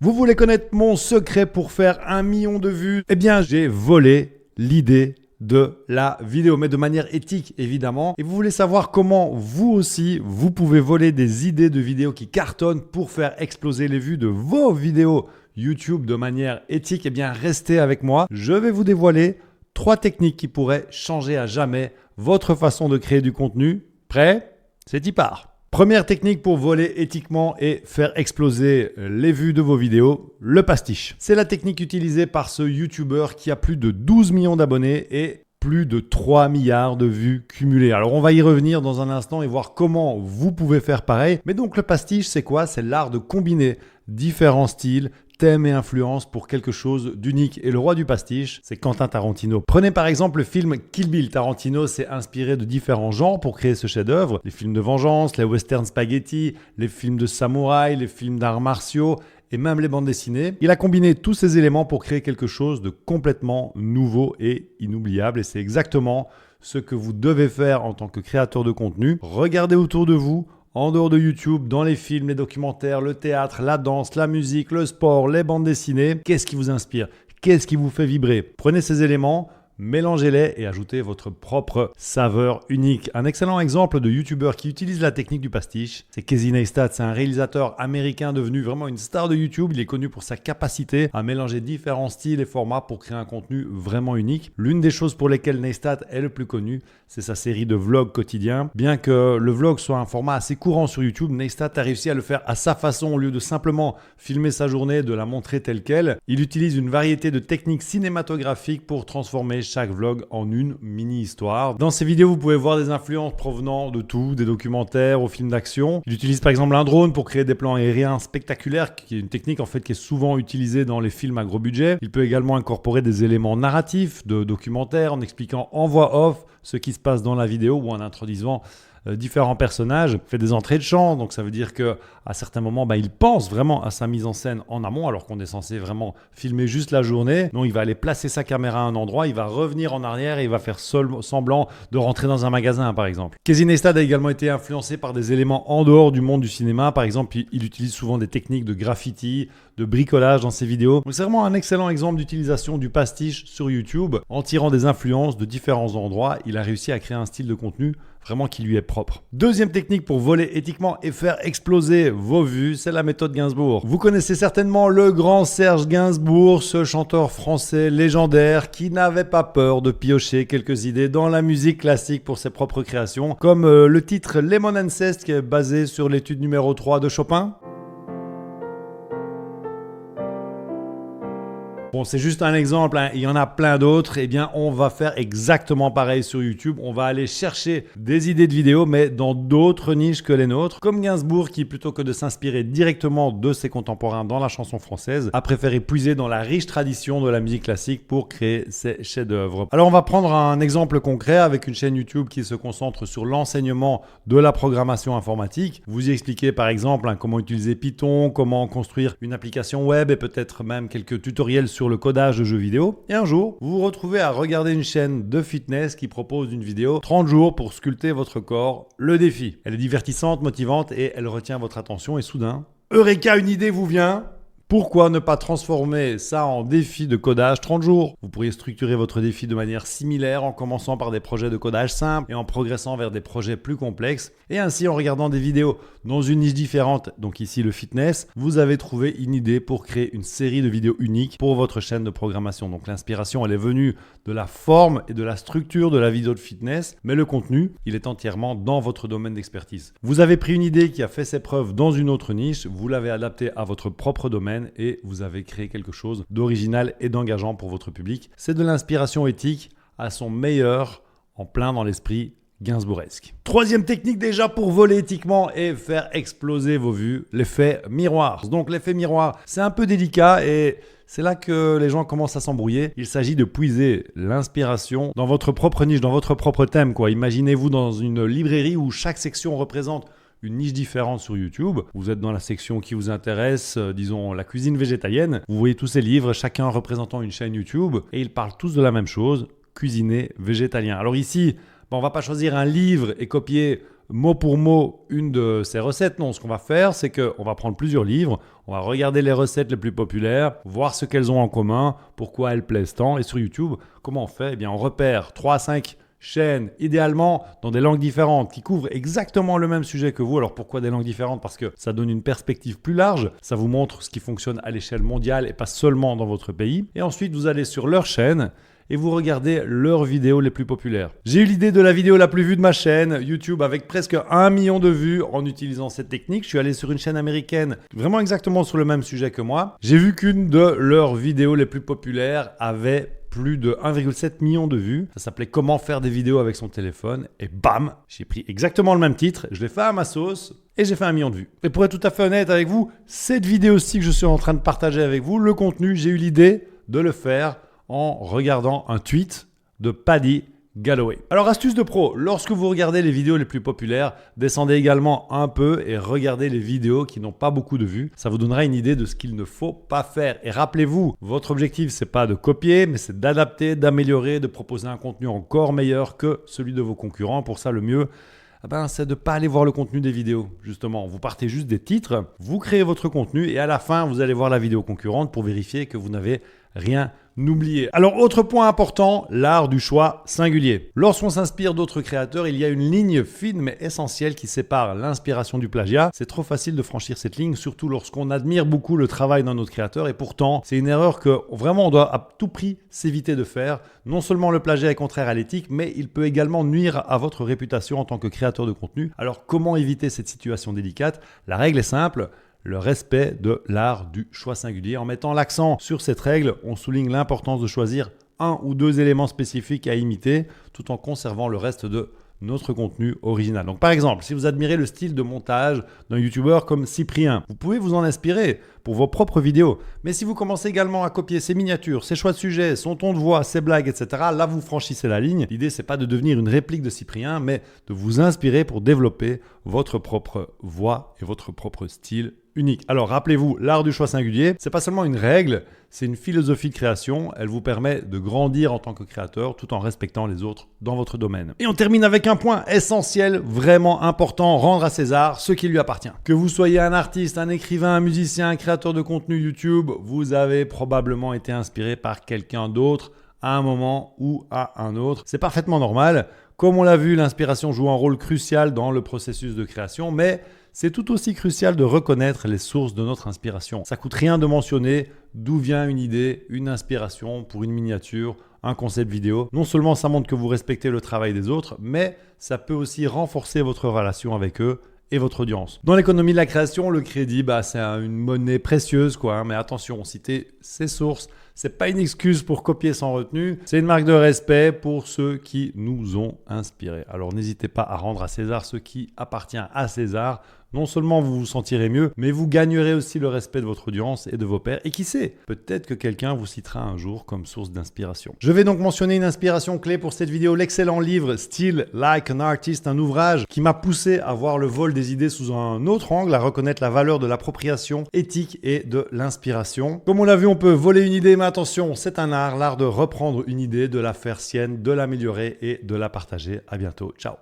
Vous voulez connaître mon secret pour faire 1 million de vues? Eh bien, j'ai volé l'idée de la vidéo, mais de manière éthique évidemment. Et vous voulez savoir comment vous aussi, vous pouvez voler des idées de vidéos qui cartonnent pour faire exploser les vues de vos vidéos YouTube de manière éthique? Eh bien, restez avec moi. Je vais vous dévoiler 3 techniques qui pourraient changer à jamais votre façon de créer du contenu. Prêt? C'est y part. Première technique pour voler éthiquement et faire exploser les vues de vos vidéos, le pastiche. C'est la technique utilisée par ce YouTuber qui a plus de 12 millions d'abonnés et plus de 3 milliards de vues cumulées. Alors on va y revenir dans un instant et voir comment vous pouvez faire pareil. Mais donc le pastiche, c'est quoi? C'est l'art de combiner différents styles, thèmes et influences pour quelque chose d'unique. Et le roi du pastiche, c'est Quentin Tarantino. Prenez par exemple le film Kill Bill. Tarantino s'est inspiré de différents genres pour créer ce chef-d'œuvre. Les films de vengeance, les western spaghetti, les films de samouraï, les films d'arts martiaux et même les bandes dessinées. Il a combiné tous ces éléments pour créer quelque chose de complètement nouveau et inoubliable. Et c'est exactement ce que vous devez faire en tant que créateur de contenu. Regardez autour de vous, en dehors de YouTube, dans les films, les documentaires, le théâtre, la danse, la musique, le sport, les bandes dessinées. Qu'est-ce qui vous inspire? Qu'est-ce qui vous fait vibrer? Prenez ces éléments, mélangez-les et ajoutez votre propre saveur unique. Un excellent exemple de YouTuber qui utilise la technique du pastiche, c'est Casey Neistat. C'est un réalisateur américain devenu vraiment une star de YouTube. Il est connu pour sa capacité à mélanger différents styles et formats pour créer un contenu vraiment unique. L'une des choses pour lesquelles Neistat est le plus connu, c'est sa série de vlogs quotidiens. Bien que le vlog soit un format assez courant sur YouTube, Neistat a réussi à le faire à sa façon. Au lieu de simplement filmer sa journée, de la montrer telle qu'elle, il utilise une variété de techniques cinématographiques pour transformer chaque vlog en une mini-histoire. Dans ces vidéos, vous pouvez voir des influences provenant de tout, des documentaires aux films d'action. Il utilise par exemple un drone pour créer des plans aériens spectaculaires, qui est une technique en fait qui est souvent utilisée dans les films à gros budget. Il peut également incorporer des éléments narratifs de documentaires en expliquant en voix off ce qui se passe dans la vidéo ou en introduisant différents personnages. Il fait des entrées de chant, donc ça veut dire que à certains moments, il pense vraiment à sa mise en scène en amont, alors qu'on est censé vraiment filmer juste la journée. Non, il va aller placer sa caméra à un endroit, il va revenir en arrière et il va faire semblant de rentrer dans un magasin, par exemple. Casey Neistat a également été influencé par des éléments en dehors du monde du cinéma. Par exemple, il utilise souvent des techniques de graffiti, de bricolage dans ses vidéos. Donc c'est vraiment un excellent exemple d'utilisation du pastiche sur YouTube. En tirant des influences de différents endroits, il a réussi à créer un style de contenu vraiment qui lui est propre. Deuxième technique pour voler éthiquement et faire exploser vos vues, c'est la méthode Gainsbourg. Vous connaissez certainement le grand Serge Gainsbourg, ce chanteur français légendaire qui n'avait pas peur de piocher quelques idées dans la musique classique pour ses propres créations, comme le titre Lemon Ancest qui est basé sur l'étude numéro 3 de Chopin. Bon, c'est juste un exemple, il y en a plein d'autres. Eh bien, on va faire exactement pareil sur YouTube. On va aller chercher des idées de vidéos, mais dans d'autres niches que les nôtres. Comme Gainsbourg, qui plutôt que de s'inspirer directement de ses contemporains dans la chanson française, a préféré puiser dans la riche tradition de la musique classique pour créer ses chefs-d'œuvre. Alors, on va prendre un exemple concret avec une chaîne YouTube qui se concentre sur l'enseignement de la programmation informatique. Vous y expliquez par exemple comment utiliser Python, comment construire une application web et peut-être même quelques tutoriels sur le codage de jeux vidéo. Et un jour, vous vous retrouvez à regarder une chaîne de fitness qui propose une vidéo 30 jours pour sculpter votre corps, le défi. Elle est divertissante, motivante et elle retient votre attention et soudain, Eureka, une idée vous vient. Pourquoi ne pas transformer ça en défi de codage 30 jours? Vous pourriez structurer votre défi de manière similaire en commençant par des projets de codage simples et en progressant vers des projets plus complexes. Et ainsi, en regardant des vidéos dans une niche différente, donc ici le fitness, vous avez trouvé une idée pour créer une série de vidéos uniques pour votre chaîne de programmation. Donc l'inspiration, elle est venue de la forme et de la structure de la vidéo de fitness, mais le contenu, il est entièrement dans votre domaine d'expertise. Vous avez pris une idée qui a fait ses preuves dans une autre niche, vous l'avez adaptée à votre propre domaine et vous avez créé quelque chose d'original et d'engageant pour votre public. C'est de l'inspiration éthique à son meilleur, en plein dans l'esprit gainsbouresque. Troisième technique déjà pour voler éthiquement et faire exploser vos vues, l'effet miroir. Donc l'effet miroir, c'est un peu délicat et c'est là que les gens commencent à s'embrouiller. Il s'agit de puiser l'inspiration dans votre propre niche, dans votre propre thème, quoi. Imaginez-vous dans une librairie où chaque section représente une niche différente sur YouTube. Vous êtes dans la section qui vous intéresse, disons la cuisine végétalienne. Vous voyez tous ces livres, chacun représentant une chaîne YouTube et ils parlent tous de la même chose, cuisiner végétalien. Alors ici, on ne va pas choisir un livre et copier mot pour mot une de ces recettes. Non, ce qu'on va faire, c'est qu'on va prendre plusieurs livres, on va regarder les recettes les plus populaires, voir ce qu'elles ont en commun, pourquoi elles plaisent tant. Et sur YouTube, comment on fait? Eh bien, on repère 3 à 5 chaînes, idéalement dans des langues différentes, qui couvrent exactement le même sujet que vous. Alors pourquoi des langues différentes? Parce que ça donne une perspective plus large, ça vous montre ce qui fonctionne à l'échelle mondiale et pas seulement dans votre pays. Et ensuite, vous allez sur leur chaîne et vous regardez leurs vidéos les plus populaires. J'ai eu l'idée de la vidéo la plus vue de ma chaîne YouTube avec presque 1 million de vues en utilisant cette technique. Je suis allé sur une chaîne américaine vraiment exactement sur le même sujet que moi. J'ai vu qu'une de leurs vidéos les plus populaires avait plus de 1,7 million de vues. Ça s'appelait Comment faire des vidéos avec son téléphone. Et bam, j'ai pris exactement le même titre, je l'ai fait à ma sauce et j'ai fait 1 million de vues. Et pour être tout à fait honnête avec vous, cette vidéo-ci que je suis en train de partager avec vous, le contenu, j'ai eu l'idée de le faire en regardant un tweet de Paddy Galloway. Alors astuce de pro, lorsque vous regardez les vidéos les plus populaires, descendez également un peu et regardez les vidéos qui n'ont pas beaucoup de vues. Ça vous donnera une idée de ce qu'il ne faut pas faire. Et rappelez-vous, votre objectif, c'est pas de copier, mais c'est d'adapter, d'améliorer, de proposer un contenu encore meilleur que celui de vos concurrents. Pour ça, le mieux, c'est de ne pas aller voir le contenu des vidéos. Justement, vous partez juste des titres, vous créez votre contenu et à la fin, vous allez voir la vidéo concurrente pour vérifier que vous n'avez rien oublié. Alors, autre point important, l'art du choix singulier. Lorsqu'on s'inspire d'autres créateurs, il y a une ligne fine mais essentielle qui sépare l'inspiration du plagiat. C'est trop facile de franchir cette ligne, surtout lorsqu'on admire beaucoup le travail d'un autre créateur. Et pourtant, c'est une erreur que vraiment on doit à tout prix s'éviter de faire. Non seulement le plagiat est contraire à l'éthique, mais il peut également nuire à votre réputation en tant que créateur de contenu. Alors, comment éviter cette situation délicate? La règle est simple. Le respect de l'art du choix singulier. En mettant l'accent sur cette règle, on souligne l'importance de choisir 1 ou 2 éléments spécifiques à imiter tout en conservant le reste de notre contenu original. Donc par exemple, si vous admirez le style de montage d'un youtubeur comme Cyprien, vous pouvez vous en inspirer pour vos propres vidéos. Mais si vous commencez également à copier ses miniatures, ses choix de sujets, son ton de voix, ses blagues, etc., là vous franchissez la ligne. L'idée, c'est pas de devenir une réplique de Cyprien, mais de vous inspirer pour développer votre propre voix et votre propre style unique. Alors rappelez-vous, l'art du choix singulier, c'est pas seulement une règle, c'est une philosophie de création. Elle vous permet de grandir en tant que créateur tout en respectant les autres dans votre domaine. Et on termine avec un point essentiel, vraiment important, rendre à César ce qui lui appartient. Que vous soyez un artiste, un écrivain, un musicien, un créateur de contenu YouTube, vous avez probablement été inspiré par quelqu'un d'autre à un moment ou à un autre. C'est parfaitement normal. Comme on l'a vu, l'inspiration joue un rôle crucial dans le processus de création, mais c'est tout aussi crucial de reconnaître les sources de notre inspiration. Ça coûte rien de mentionner d'où vient une idée, une inspiration pour une miniature, un concept vidéo. Non seulement ça montre que vous respectez le travail des autres, mais ça peut aussi renforcer votre relation avec eux et votre audience. Dans l'économie de la création, le crédit, c'est une monnaie précieuse, mais attention, citer ses sources, c'est pas une excuse pour copier sans retenue, c'est une marque de respect pour ceux qui nous ont inspirés. Alors n'hésitez pas à rendre à César ce qui appartient à César. Non seulement vous vous sentirez mieux, mais vous gagnerez aussi le respect de votre audience et de vos pairs. Et qui sait, peut-être que quelqu'un vous citera un jour comme source d'inspiration. Je vais donc mentionner une inspiration clé pour cette vidéo, l'excellent livre Still Like an Artist, un ouvrage qui m'a poussé à voir le vol des idées sous un autre angle, à reconnaître la valeur de l'appropriation éthique et de l'inspiration. Comme on l'a vu, on peut voler une idée, mais attention, c'est un art, l'art de reprendre une idée, de la faire sienne, de l'améliorer et de la partager. À bientôt, ciao.